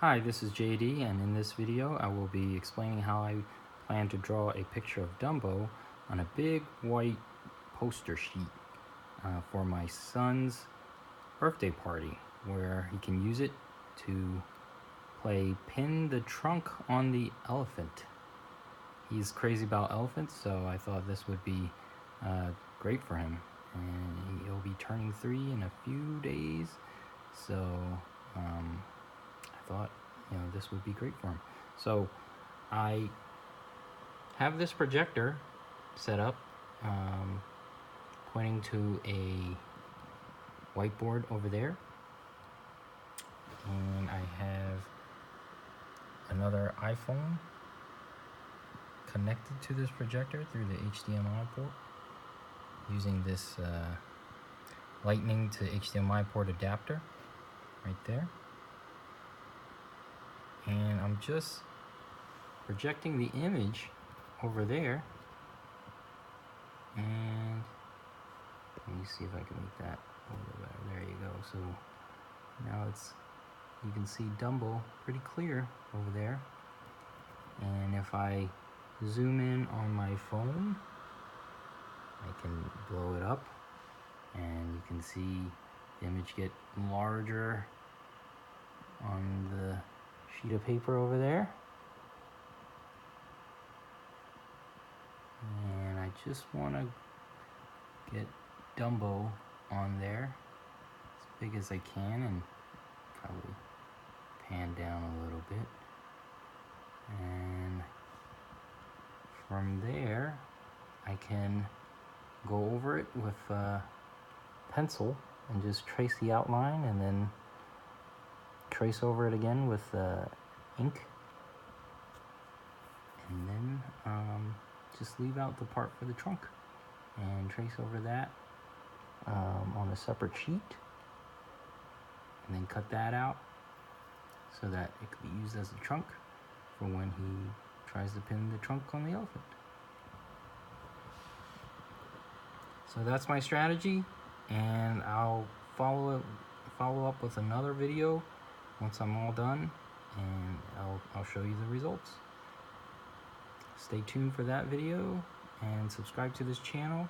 Hi, this is JD, and in this video I will be explaining how I plan to draw a picture of Dumbo on a big white poster sheet for my son's birthday party, where he can use it to play pin the trunk on the elephant. He's crazy about elephants, so I thought this would be great for him, and he'll be turning 3 in a few days, so I thought, this would be great for him. So I have this projector set up, pointing to a whiteboard over there, and I have another iPhone connected to this projector through the HDMI port using this lightning to HDMI port adapter right there. And I'm just projecting the image over there, and let me see if I can make that a little better. There you go. So now you can see Dumbo pretty clear over there. And if I zoom in on my phone, I can blow it up, and you can see the image get larger on the sheet of paper over there. And I just want to get Dumbo on there as big as I can, and probably pan down a little bit. And from there I can go over it with a pencil and just trace the outline, and then trace over it again with ink, and then just leave out the part for the trunk and trace over that on a separate sheet, and then cut that out so that it could be used as a trunk for when he tries to pin the trunk on the elephant. So that's my strategy, and I'll follow up with another video once I'm all done, and I'll show you the results. Stay tuned for that video and subscribe to this channel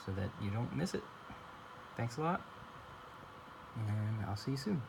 so that you don't miss it. Thanks a lot, and I'll see you soon.